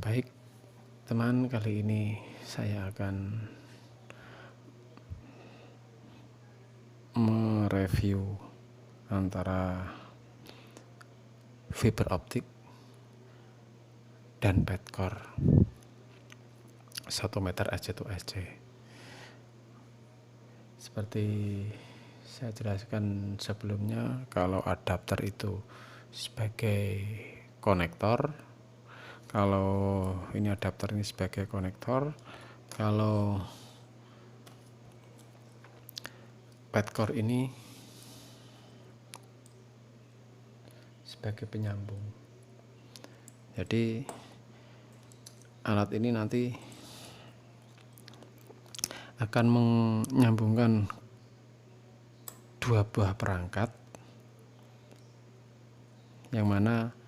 Baik, teman, kali ini saya akan mereview antara fiber optik dan Padcore 1 meter SC2SC. Seperti saya jelaskan sebelumnya, kalau adapter itu sebagai konektor, kalau ini adapter ini sebagai konektor, kalau Padcore ini sebagai penyambung. Jadi alat ini nanti akan menyambungkan dua buah perangkat, yang mana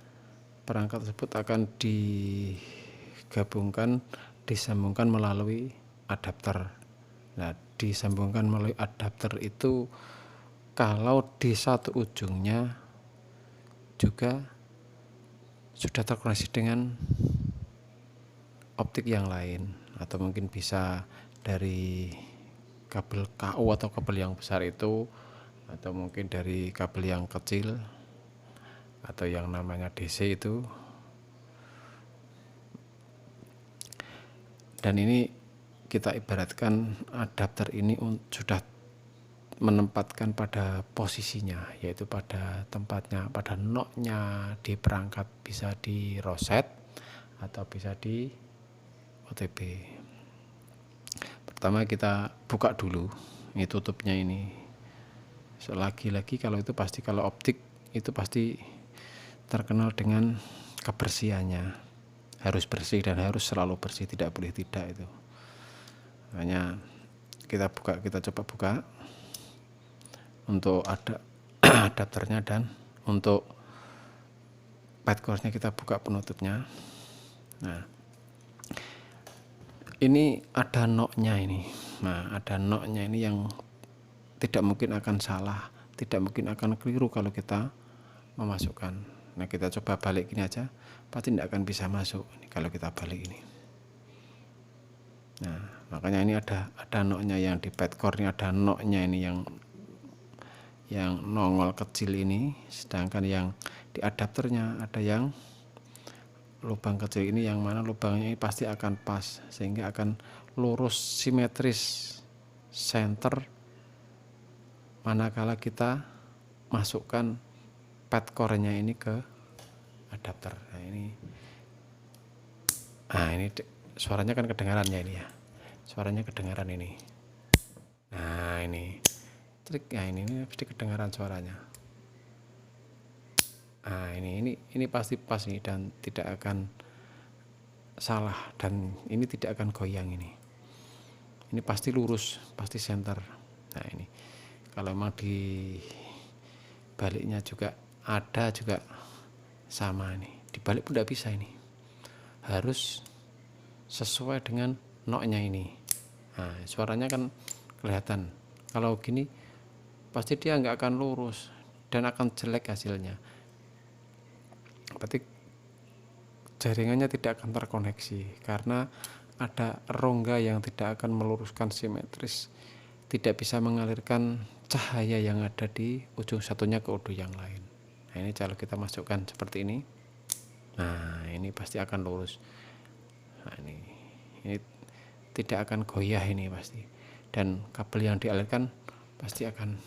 perangkat tersebut akan disambungkan melalui adapter. Nah, disambungkan melalui adapter itu kalau di satu ujungnya juga sudah terkoneksi dengan optik yang lain, atau mungkin bisa dari kabel KU atau kabel yang besar itu, atau mungkin dari kabel yang kecil atau yang namanya DC itu. Dan ini kita ibaratkan adapter ini sudah menempatkan pada posisinya, yaitu pada tempatnya, pada notnya di perangkat, bisa di roset atau bisa di OTB. Pertama kita buka dulu, ini tutupnya ini. Lagi-lagi kalau itu pasti, kalau optik itu pasti terkenal dengan kebersihannya, harus bersih dan harus selalu bersih, tidak boleh tidak itu. Makanya kita coba buka untuk ada adapternya, dan untuk Padcore-nya kita buka penutupnya. Nah, ini ada noknya ini. Nah, ada noknya ini yang tidak mungkin akan salah, tidak mungkin akan keliru kalau kita memasukkan. Nah, kita coba balik gini aja, pasti tidak akan bisa masuk ini kalau kita balik ini. Nah, makanya ini ada noknya, yang di Padcore ini ada noknya ini yang nongol kecil ini, sedangkan yang di adapternya ada yang lubang kecil ini, yang mana lubangnya ini pasti akan pas, sehingga akan lurus simetris center manakala kita masukkan Padcore-nya ini ke adapter. Nah ini suaranya kan kedengarannya ini ya, suaranya kedengaran ini. Nah ini trik, nah ini pasti kedengaran suaranya. Nah ini pasti pas nih, dan tidak akan salah, dan ini tidak akan goyang ini pasti lurus, pasti center. Nah ini kalau memang di baliknya juga ada juga sama, ini dibalik pun tidak bisa, ini harus sesuai dengan noknya ini. Nah suaranya kan kelihatan, kalau gini pasti dia nggak akan lurus dan akan jelek hasilnya, berarti jaringannya tidak akan terkoneksi karena ada rongga yang tidak akan meluruskan simetris, tidak bisa mengalirkan cahaya yang ada di ujung satunya ke ujung yang lain. Nah ini kalau kita masukkan seperti ini, nah ini pasti akan lurus. Nah ini tidak akan goyah ini pasti, dan kabel yang dialirkan pasti akan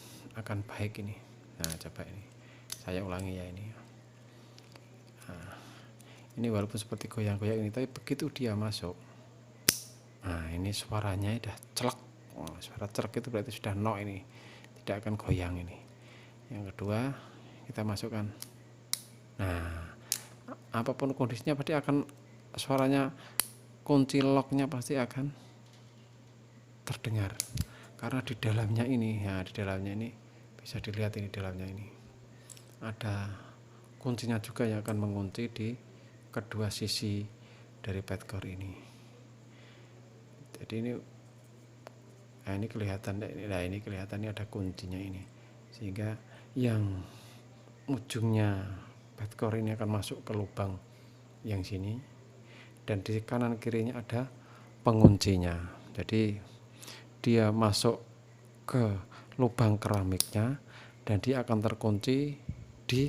baik ini. Nah coba ini saya ulangi ya ini. Nah, ini walaupun seperti goyang-goyang ini, tapi begitu dia masuk, nah ini suaranya udah celek. Suara celek itu berarti sudah no, ini tidak akan goyang ini. Yang kedua kita masukkan, nah apapun kondisinya pasti akan suaranya, kunci locknya pasti akan terdengar karena di dalamnya ini, nah di dalamnya ini bisa dilihat, ini dalamnya ini ada kuncinya juga yang akan mengunci di kedua sisi dari Padcore ini. Jadi ini, nah ini kelihatan, nah ini kelihatan, ini ada kuncinya ini, sehingga yang ujungnya Padcore ini akan masuk ke lubang yang sini, dan di kanan kirinya ada penguncinya. Jadi dia masuk ke lubang keramiknya dan dia akan terkunci di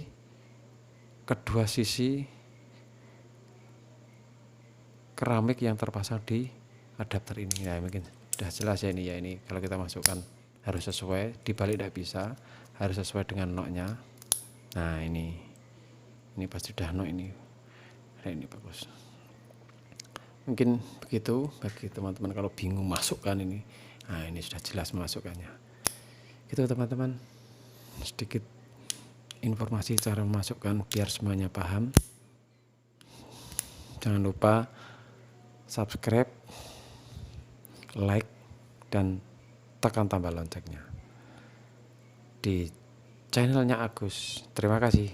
kedua sisi keramik yang terpasang di adapter ini. Ya mungkin sudah jelas ya ini ya, ini kalau kita masukkan harus sesuai, dibalik tidak bisa, harus sesuai dengan noknya. Nah ini pasti sudah nok ini. Nah ini bagus. Mungkin begitu bagi teman-teman kalau bingung masukkan ini. Nah ini sudah jelas masukkannya. Gitu teman-teman, sedikit informasi cara memasukkan biar semuanya paham. Jangan lupa subscribe, like, dan tekan tombol loncengnya di channelnya Agus. Terima kasih.